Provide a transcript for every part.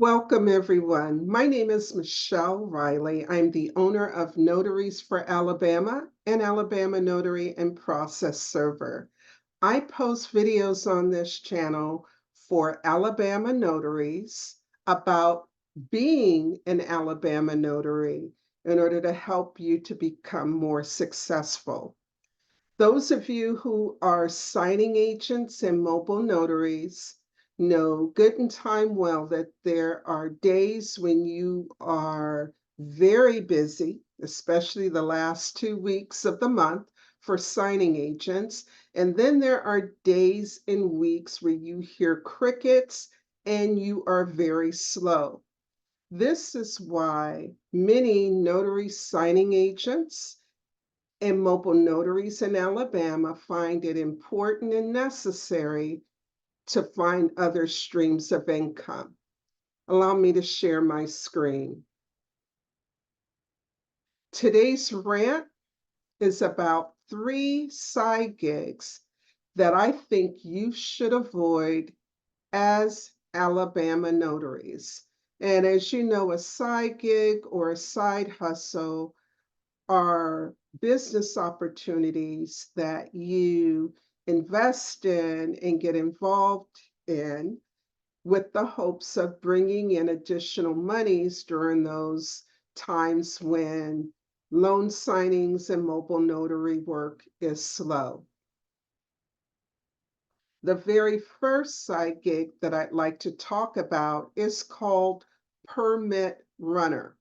Welcome, everyone. My name is Michelle Riley. I'm the owner of Notaries for Alabama and Alabama Notary and Process Server. I post videos on this channel for Alabama notaries about being an Alabama notary in order to help you to become more successful. Those of you who are signing agents and mobile notaries know good and time well that there are days when you are very busy, especially the last 2 weeks of the month for signing agents. And then there are days and weeks where you hear crickets and you are very slow. This is why many notary signing agents and mobile notaries in Alabama find it important and necessary to find other streams of income. Allow me to share my screen. Today's rant is about 3 side gigs that I think you should avoid as Alabama notaries. And as you know, a side gig or a side hustle are business opportunities that you invest in and get involved in with the hopes of bringing in additional monies during those times when loan signings and mobile notary work is slow. The very first side gig that I'd like to talk about is called Permit Runner.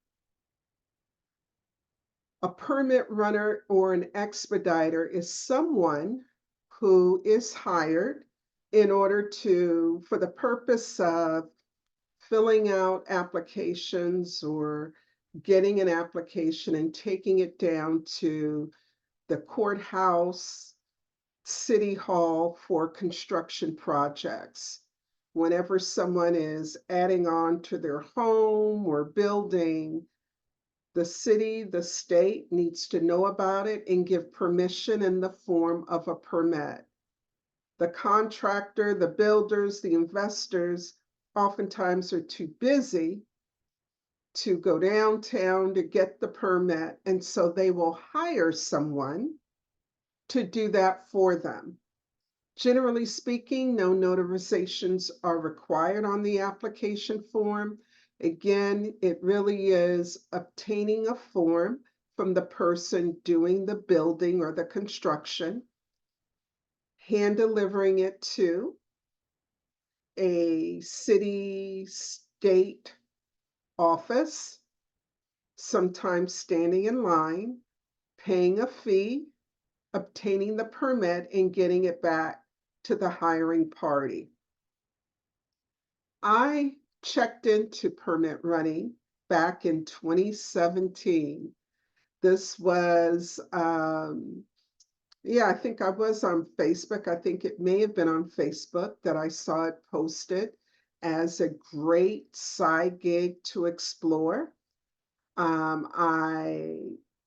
A permit runner or an expediter is someone who is hired in order to, for the purpose of filling out applications or getting an application and taking it down to the courthouse, city hall for construction projects. Whenever someone is adding on to their home or building, the city, the state needs to know about it and give permission in the form of a permit. The contractor, the builders, the investors oftentimes are too busy to go downtown to get the permit, and so they will hire someone to do that for them. Generally speaking, no notarizations are required on the application form. Again, it really is obtaining a form from the person doing the building or the construction, hand delivering it to a city, state office, sometimes standing in line, paying a fee, obtaining the permit, and getting it back to the hiring party. I checked into permit running back in 2017. This was, I think I was on Facebook. I think it may have been on Facebook that I saw it posted as a great side gig to explore. I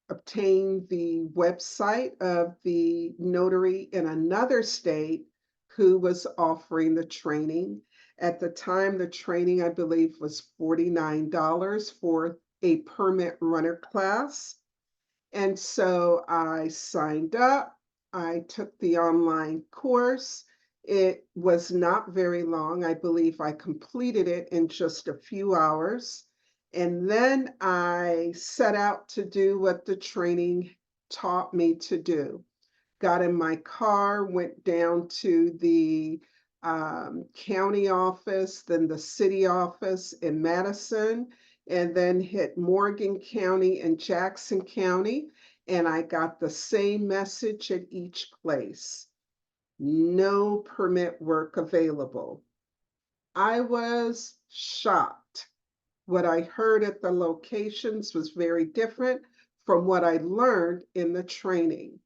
obtained the website of the notary in another state who was offering the training. At the time, the training, I believe, was $49 for a permit runner class. And so I signed up. I took the online course. It was not very long. I believe I completed it in just a few hours. And then I set out to do what the training taught me to do. Got in my car, went down to the county office, then the city office in Madison, and then hit Morgan County and Jackson County. And I got the same message at each place. No permit work available. I was shocked. What I heard at the locations was very different from what I learned in the training.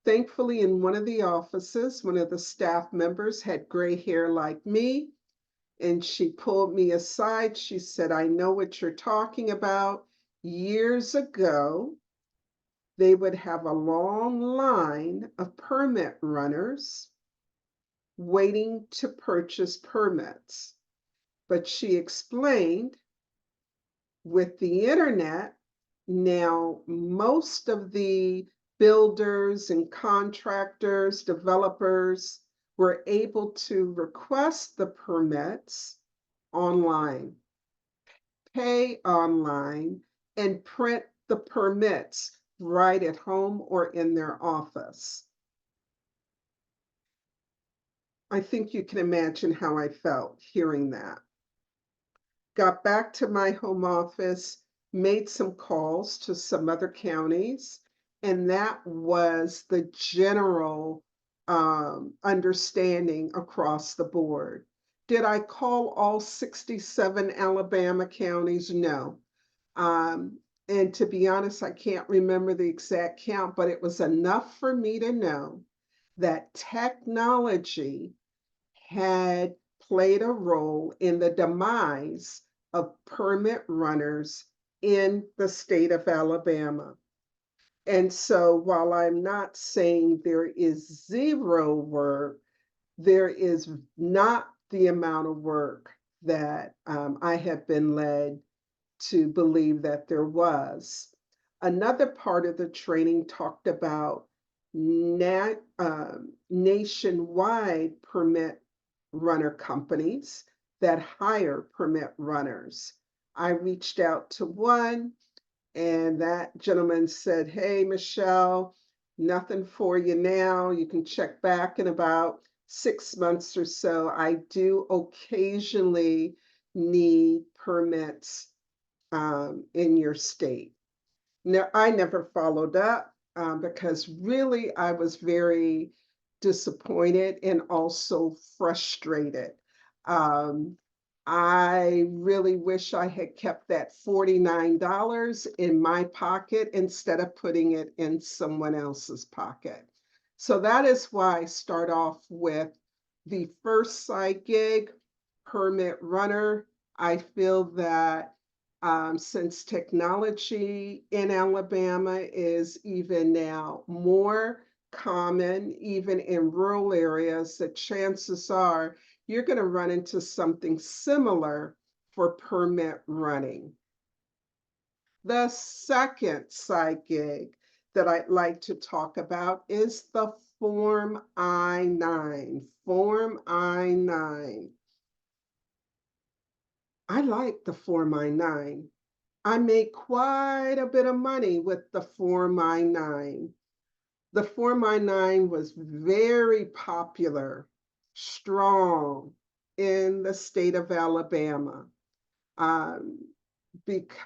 Thankfully, in one of the offices, one of the staff members had gray hair like me, and she pulled me aside. She said, I know what you're talking about. Years ago, they would have a long line of permit runners waiting to purchase permits. But she explained with the internet, now most of the builders and contractors, developers were able to request the permits online, pay online, and print the permits right at home or in their office. I think you can imagine how I felt hearing that. Got back to my home office, made some calls to some other counties, and that was the general understanding across the board. Did I call all 67 Alabama counties? No. Um, and to be honest, I can't remember the exact count, but it was enough for me to know that technology had played a role in the demise of permit runners in the state of Alabama. And so while I'm not saying there is zero work, there is not the amount of work that I have been led to believe that there was. Another part of the training talked about nationwide permit runner companies that hire permit runners. I reached out to one, and that gentleman said, "Hey, Michelle, nothing for you now. You can check back in about 6 months or so. I do occasionally need permits in your state." No, I never followed up because really I was very disappointed and also frustrated. Um, I really wish I had kept that $49 in my pocket instead of putting it in someone else's pocket. So that is why I start off with the first side gig, permit runner. I feel that since technology in Alabama is even now more common, even in rural areas, that chances are you're going to run into something similar for permit running. The second side gig that I'd like to talk about is the Form I-9. Form I-9. I like the Form I-9. I made quite a bit of money with the Form I-9. The Form I-9 was very popular, strong in the state of Alabama um,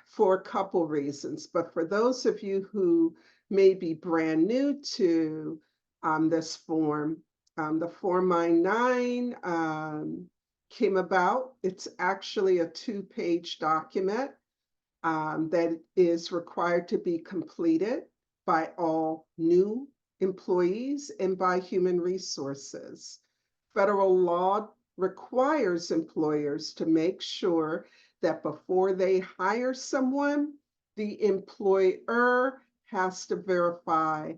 for a couple reasons. But for those of you who may be brand new to this form, the Form I-9 came about. It's actually a two-page document that is required to be completed by all new employees and by human resources. Federal law requires employers to make sure that before they hire someone, the employer has to verify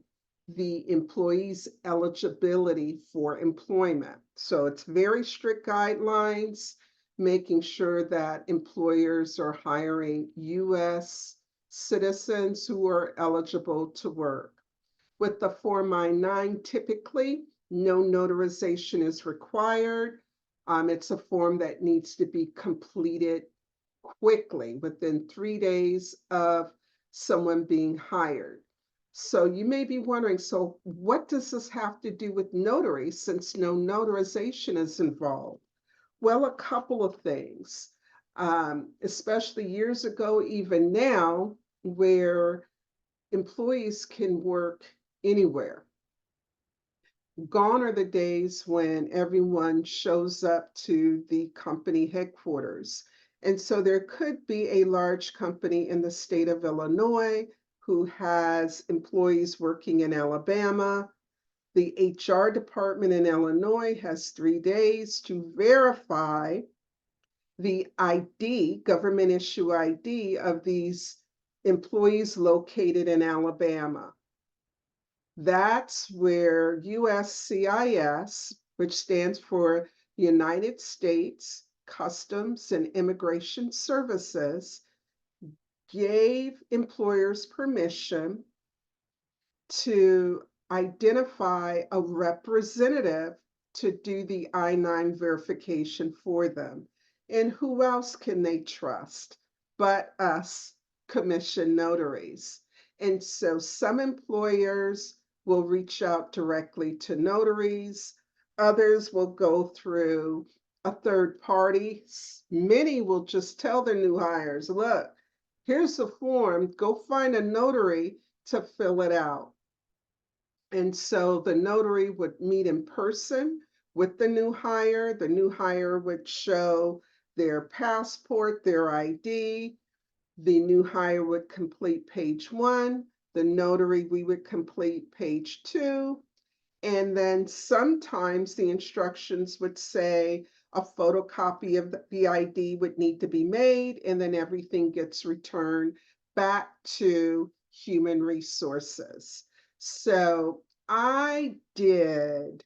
the employee's eligibility for employment. So it's very strict guidelines, making sure that employers are hiring US citizens who are eligible to work. With the Form I-9, typically, no notarization is required. It's a form that needs to be completed quickly, within 3 days of someone being hired. So you may be wondering, so what does this have to do with notary since no notarization is involved? Well, a couple of things, especially years ago, even now, where employees can work anywhere. Gone are the days when everyone shows up to the company headquarters. And so there could be a large company in the state of Illinois who has employees working in Alabama. The HR department in Illinois has 3 days to verify the ID, government issue ID of these employees located in Alabama. That's where USCIS, which stands for United States Customs and Immigration Services gave employers permission to identify a representative to do the I-9 verification for them. And who else can they trust but us commission notaries? And so some employers will reach out directly to notaries, others will go through a third party. Many will just tell their new hires, look, here's the form, go find a notary to fill it out. And so the notary would meet in person with the new hire. The new hire would show their passport, their ID. The new hire would complete page 1. The notary, we would complete page 2. And then sometimes the instructions would say a photocopy of the ID would need to be made, and then everything gets returned back to human resources. So I did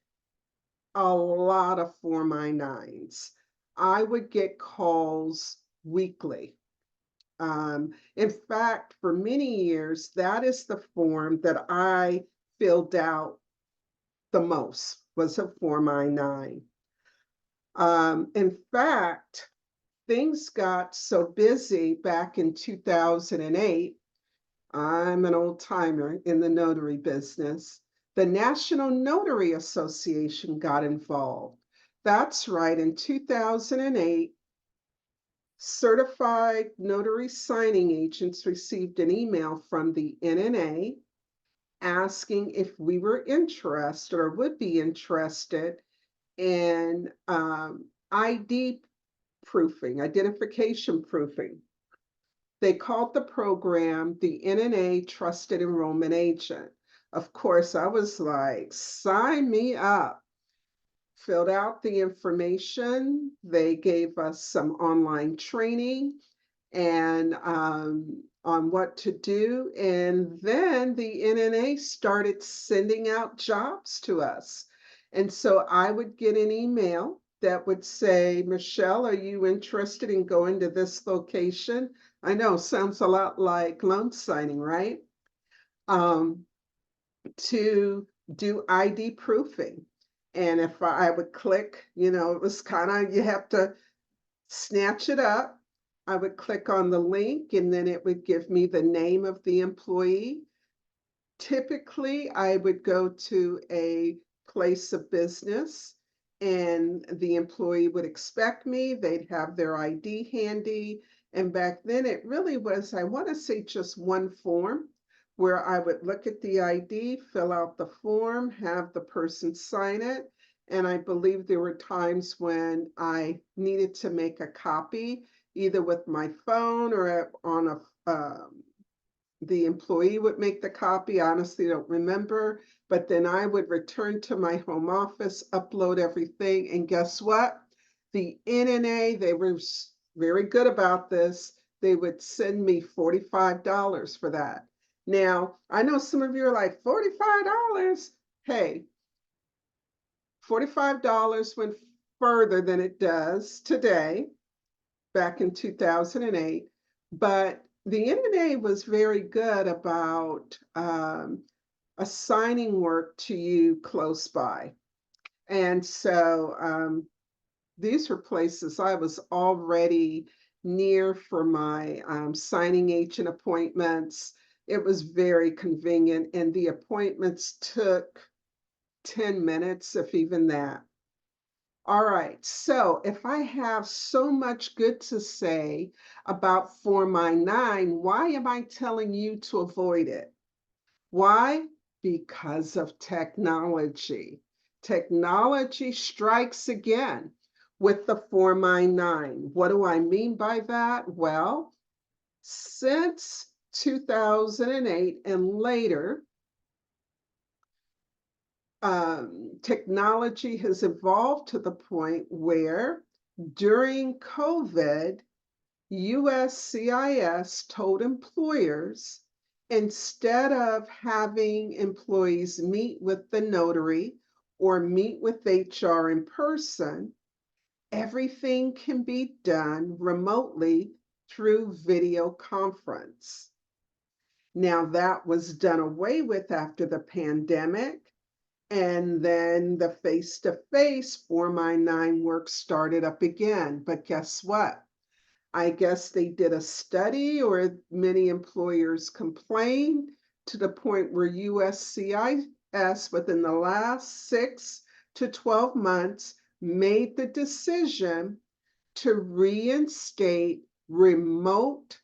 a lot of Form I-9s. I would get calls weekly. In fact, for many years, that is the form that I filled out the most, was a Form I-9. In fact, things got so busy back in 2008. I'm an old timer in the notary business. The National Notary Association got involved. That's right, in 2008, certified notary signing agents received an email from the NNA asking if we were interested or would be interested in ID proofing, identification proofing. They called the program the NNA Trusted Enrollment Agent. Of course, I was like, sign me up. Filled out the information. They gave us some online training and on what to do. And then the NNA started sending out jobs to us. And so I would get an email that would say, Michelle, are you interested in going to this location? I know, sounds a lot like loan signing, right? To do ID proofing. And if I would click, it was kind of, you have to snatch it up. I would click on the link and then it would give me the name of the employee. Typically, I would go to a place of business and the employee would expect me. They'd have their ID handy. And back then it really was, I want to say, just one form where I would look at the ID, fill out the form, have the person sign it. And I believe there were times when I needed to make a copy, either with my phone or on the employee would make the copy. I honestly don't remember, but then I would return to my home office, upload everything, and guess what? The NNA, they were very good about this. They would send me $45 for that. Now, I know some of you are like, $45? Hey, $45 went further than it does today, back in 2008. But the NNA was very good about assigning work to you close by. And so these were places I was already near for my signing agent appointments. It was very convenient, and the appointments took 10 minutes, if even that. All right, so if I have so much good to say about Form I-9, why am I telling you to avoid it? Why? Because of technology. Technology strikes again with the Form I-9. What do I mean by that? Well, since 2008 and later, technology has evolved to the point where during COVID, USCIS told employers, instead of having employees meet with the notary or meet with HR in person, everything can be done remotely through video conference. Now, that was done away with after the pandemic, and then the face-to-face Form I-9 work started up again. But guess what? I guess they did a study, or many employers complained to the point where USCIS, within the last 6 to 12 months, made the decision to reinstate remote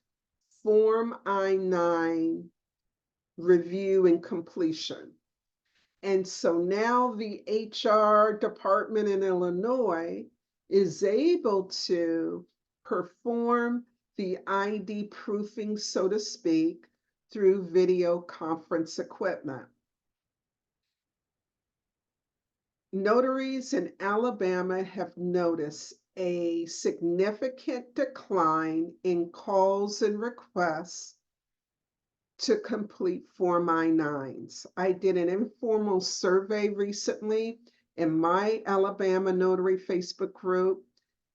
Form I-9 review and completion. And so now the HR department in Illinois is able to perform the ID proofing, so to speak, through video conference equipment. Notaries in Alabama have noticed a significant decline in calls and requests to complete Form I-9s. I did an informal survey recently in my Alabama Notary Facebook group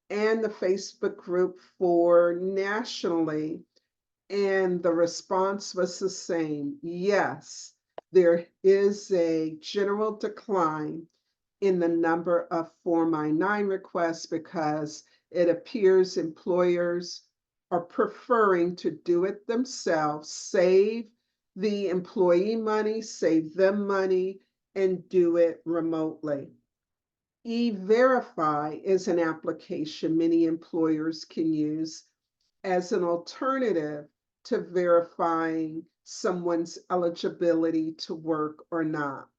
and the Facebook group for nationally, and the response was the same. Yes, there is a general decline in the number of Form I-9 requests because it appears employers are preferring to do it themselves, save the employee money, save them money, and do it remotely. E-Verify is an application many employers can use as an alternative to verifying someone's eligibility to work or not.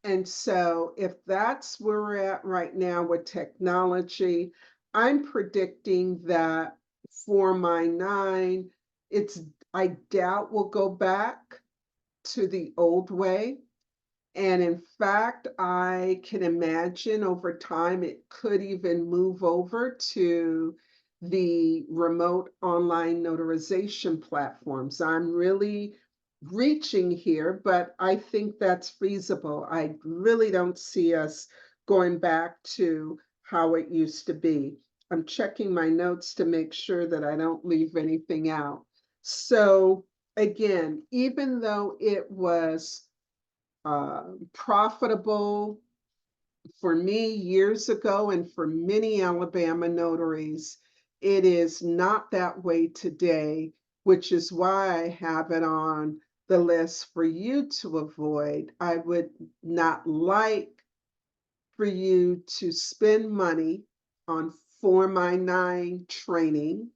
And so if that's where we're at right now with technology, I'm predicting that Form I-9, I doubt we'll go back to the old way. And in fact, I can imagine over time it could even move over to the remote online notarization platforms. I'm really reaching here, but I think that's feasible. I really don't see us going back to how it used to be. I'm checking my notes to make sure that I don't leave anything out. So again, even though it was profitable for me years ago and for many Alabama notaries, it is not that way today, which is why I have it on the list for you to avoid. I would not like for you to spend money on Form I-9 training,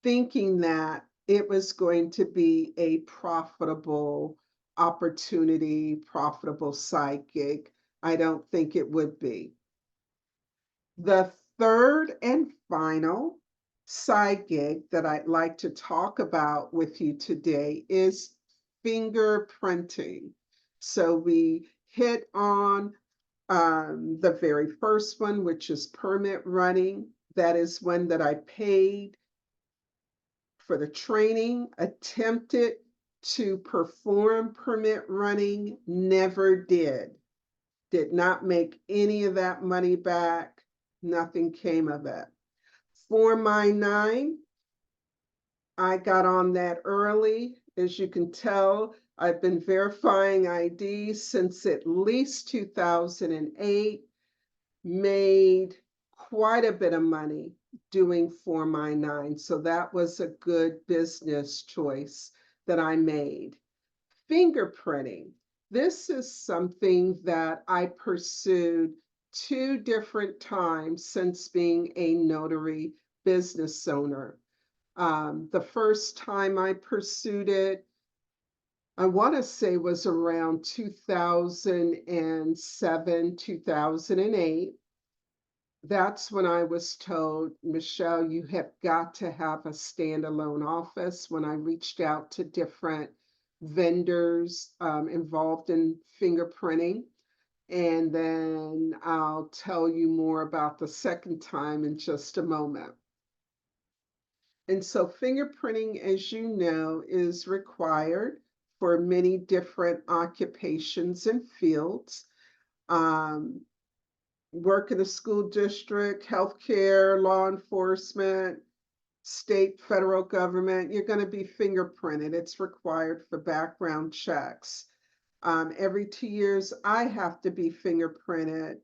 thinking that it was going to be a profitable opportunity, profitable side gig. I don't think it would be. The third and final side gig that I'd like to talk about with you today is fingerprinting. So we hit on the very first one, which is permit running. That is one that I paid for the training, attempted to perform permit running, never did not make any of that money back. Nothing came of it. Form I-9, I got on that early. As you can tell, I've been verifying ID since at least 2008, made quite a bit of money doing Form I-9. So that was a good business choice that I made. Fingerprinting. This is something that I pursued 2 different times since being a notary business owner. The first time I pursued it, I want to say was around 2007, 2008. That's when I was told, Michelle, you have got to have a standalone office. When I reached out to different vendors involved in fingerprinting, and then I'll tell you more about the second time in just a moment. And so fingerprinting, as you know, is required for many different occupations and fields. Um, work in a school district, healthcare, law enforcement, state, federal government, you're going to be fingerprinted. It's required for background checks. Every 2 years, I have to be fingerprinted.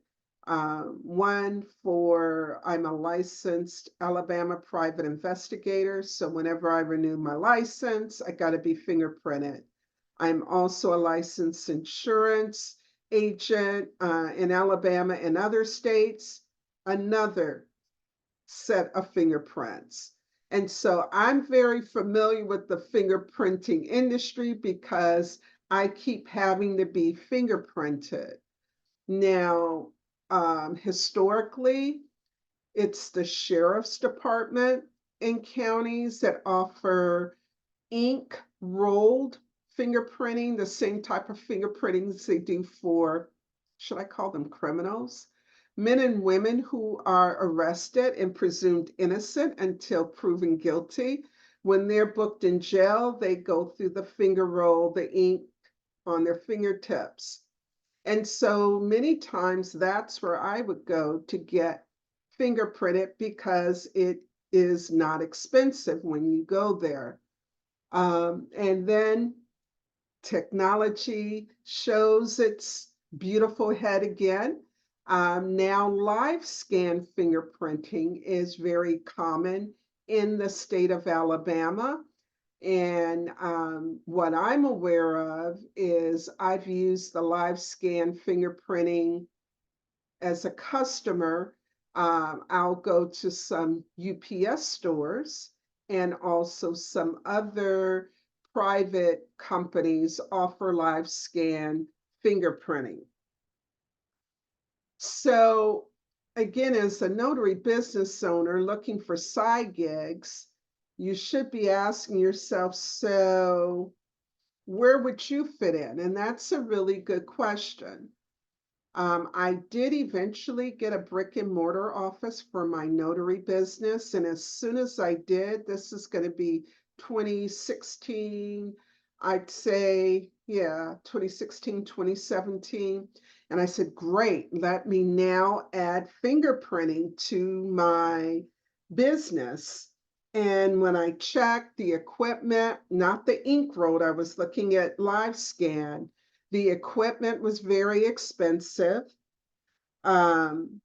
One for I'm a licensed Alabama private investigator, so whenever I renew my license, I got to be fingerprinted. I'm also a licensed insurance agent in Alabama and other states, another set of fingerprints. And so I'm very familiar with the fingerprinting industry because I keep having to be fingerprinted. Now, historically, it's the sheriff's department in counties that offer ink rolled fingerprinting, the same type of fingerprintings they do for, should I call them criminals? Men and women who are arrested and presumed innocent until proven guilty. When they're booked in jail, they go through the finger roll, the ink on their fingertips. And so many times that's where I would go to get fingerprinted because it is not expensive when you go there. And then technology shows its beautiful head again. Now, live scan fingerprinting is very common in the state of Alabama. And what I'm aware of is I've used the live scan fingerprinting as a customer. I'll go to some UPS stores and also some other private companies offer live scan fingerprinting. So again, as a notary business owner looking for side gigs, you should be asking yourself, so where would you fit in? And that's a really good question. I did eventually get a brick and mortar office for my notary business. And as soon as I did, this is going to be 2016, I'd say, yeah, 2016, 2017. And I said, great, let me now add fingerprinting to my business. And when I checked the equipment, not the ink road, I was looking at live scan. The equipment was very expensive. Um,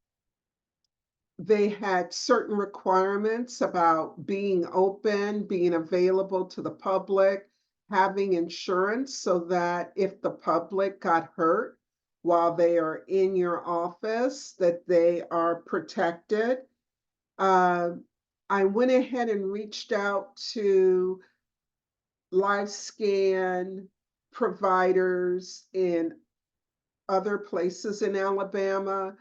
they had certain requirements about being open, being available to the public, having insurance so that if the public got hurt while they are in your office, that they are protected. Uh, I went ahead and reached out to live scan providers in other places in Alabama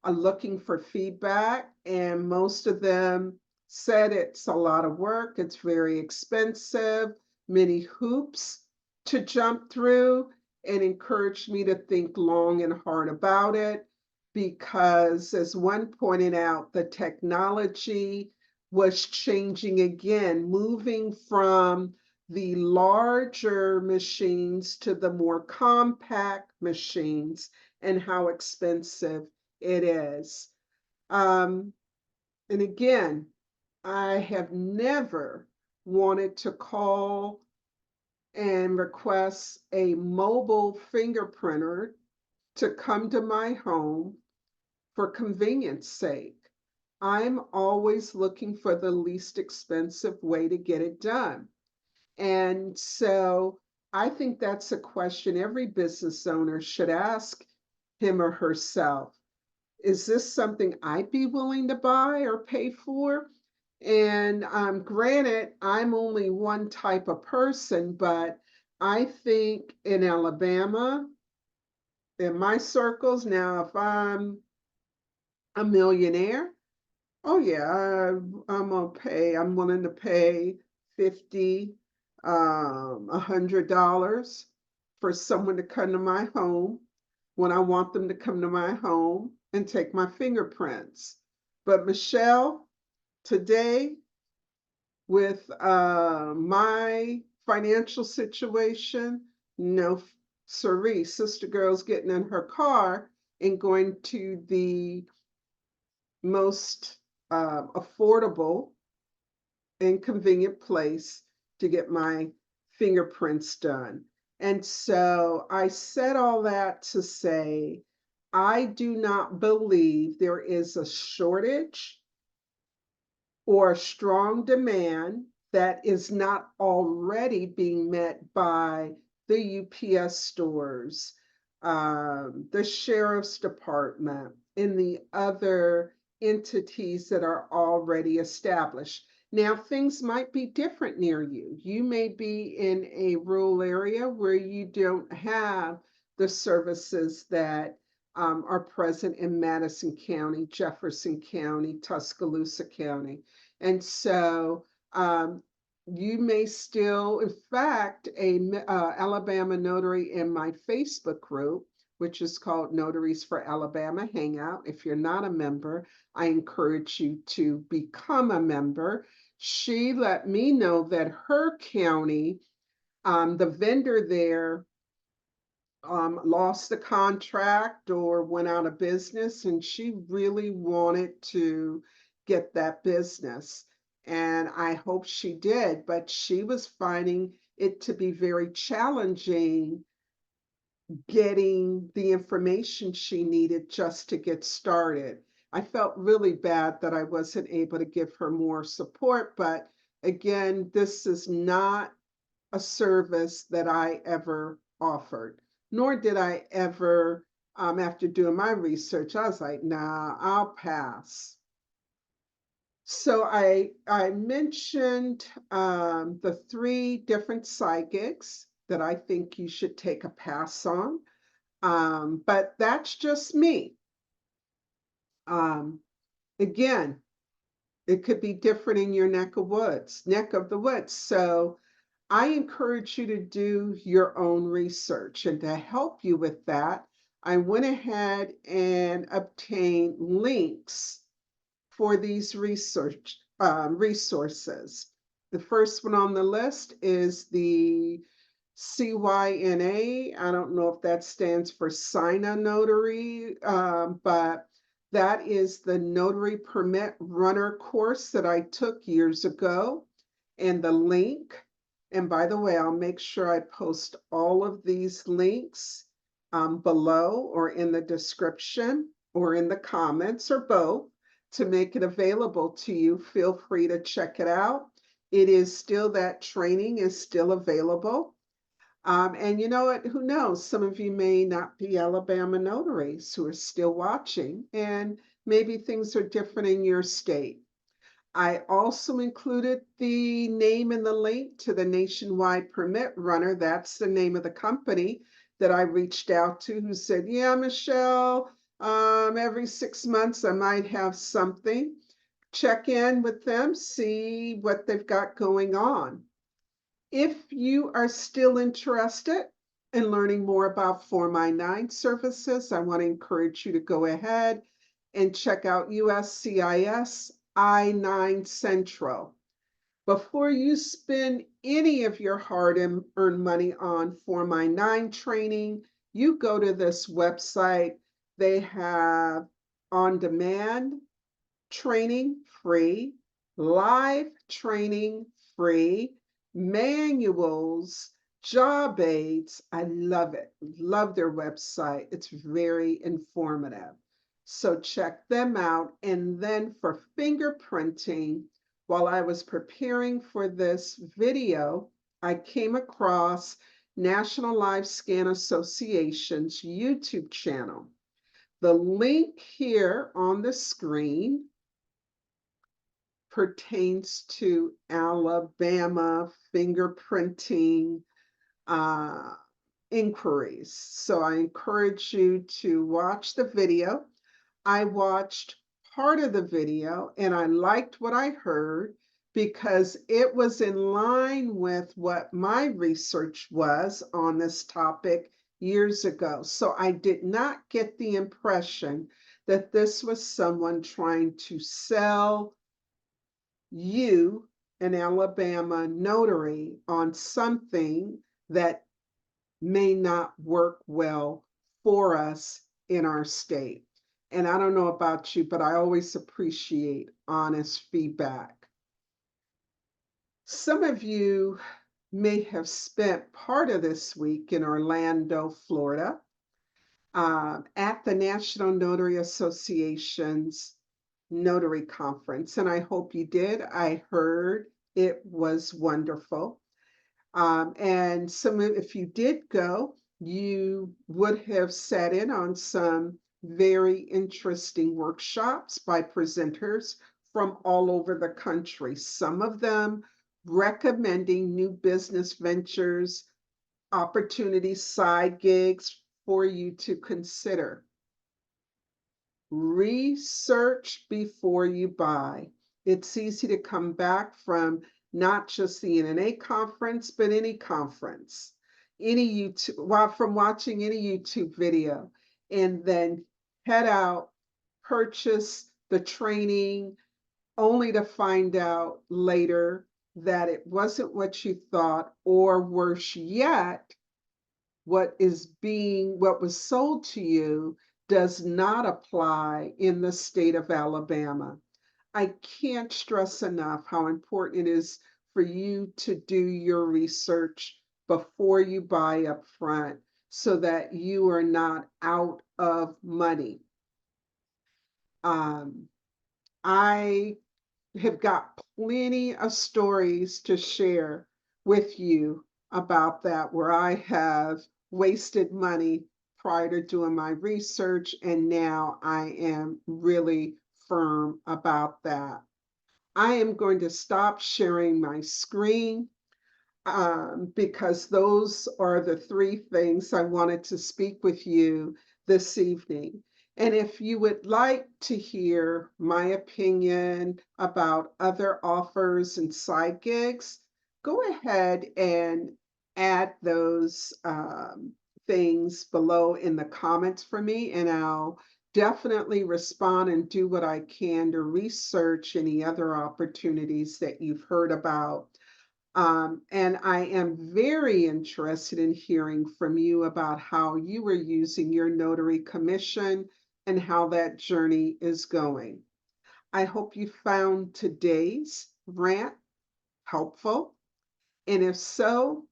are looking for feedback, and most of them said it's a lot of work, it's very expensive, many hoops to jump through, and encouraged me to think long and hard about it because, as one pointed out, the technology was changing again, moving from the larger machines to the more compact machines and how expensive it is. Um, and again, I have never wanted to call and request a mobile fingerprinter to come to my home for convenience sake. I'm always looking for the least expensive way to get it done. And so I think that's a question every business owner should ask him or herself. Is this something I'd be willing to buy or pay for? And granted, I'm only one type of person, but I think in Alabama, in my circles, now if I'm a millionaire, oh yeah, I'm willing to pay 50, $100 for someone to come to my home when I want them to come to my home and take my fingerprints. But Michelle, today with my financial situation, no siree, sister girl's getting in her car and going to the most affordable and convenient place to get my fingerprints done. And so I said all that to say, I do not believe there is a shortage or a strong demand that is not already being met by the UPS stores, the sheriff's department, and the other entities that are already established. Now, things might be different near you. You may be in a rural area where you don't have the services that are present in Madison County, Jefferson County, Tuscaloosa County. And so you may still, in fact, a Alabama notary in my Facebook group, which is called Notaries for Alabama Hangout. If you're not a member, I encourage you to become a member. She let me know that her county, the vendor there, lost the contract or went out of business, and she really wanted to get that business. And I hope she did, but she was finding it to be very challenging getting the information she needed just to get started. I felt really bad that I wasn't able to give her more support, but again, this is not a service that I ever offered, nor did I ever, after doing my research, I was like, nah, I'll pass. So I mentioned the three different psychics that I think you should take a pass on, but that's just me. Um, Again, it could be different in your neck of the woods. So I encourage you to do your own research. And to help you with that, I went ahead and obtained links for these resources. The first one on the list is the CYNA. I don't know if that stands for Sign a Notary, but that is the Notary Permit Runner course that I took years ago. And the link, and by the way, I'll make sure I post all of these links below or in the description or in the comments or both to make it available to you. Feel free to check it out. It is still, that training is still available. And you know what? Who knows? Some of you may not be Alabama notaries who are still watching, and maybe things are different in your state. I also included the name and the link to the Nationwide Permit Runner. That's the name of the company that I reached out to, who said, yeah, Michelle, every 6 months I might have something. Check in with them, see what they've got going on. If you are still interested in learning more about Form I-9 services, I want to encourage you to go ahead and check out USCIS I-9 Central. Before you spend any of your hard-earned money on Form I-9 training, you go to this website. They have on-demand training free, live training free, manuals, job aids. I love it. Love their website. It's very informative. So check them out. And then for fingerprinting, while I was preparing for this video, I came across National Live Scan Association's YouTube channel. The link here on the screen pertains to Alabama fingerprinting inquiries. So I encourage you to watch the video. I watched part of the video and I liked what I heard because it was in line with what my research was on this topic years ago. So I did not get the impression that this was someone trying to sell you, an Alabama notary, on something that may not work well for us in our state. And I don't know about you, but I always appreciate honest feedback. Some of you may have spent part of this week in Orlando, Florida, at the National Notary Association's Notary Conference. And I hope you did. I heard it was wonderful. And if you did go, you would have sat in on some very interesting workshops by presenters from all over the country, some of them recommending new business ventures, opportunities, side gigs for you to consider. Research before you buy. It's easy to come back from not just the NNA conference, but any conference, any YouTube, from watching any YouTube video, and then head out, purchase the training, only to find out later that it wasn't what you thought, or worse yet, what was sold to you does not apply in the state of Alabama. I can't stress enough how important it is for you to do your research before you buy up front so that you are not out of money. I have got plenty of stories to share with you about that, where I have wasted money prior to doing my research, and now I am really firm about that. I am going to stop sharing my screen because those are the three things I wanted to speak with you this evening. And if you would like to hear my opinion about other offers and side gigs, go ahead and add those things below in the comments for me, and I'll definitely respond and do what I can to research any other opportunities that you've heard about. And I am very interested in hearing from you about how you were using your notary commission and how that journey is going. I hope you found today's rant helpful. And if so,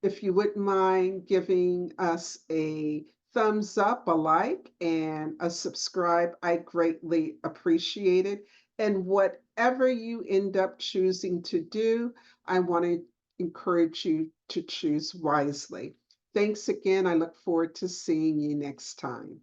if you wouldn't mind giving us a thumbs up, a like, and a subscribe, I greatly appreciate it. And whatever you end up choosing to do, I want to encourage you to choose wisely. Thanks again. I look forward to seeing you next time.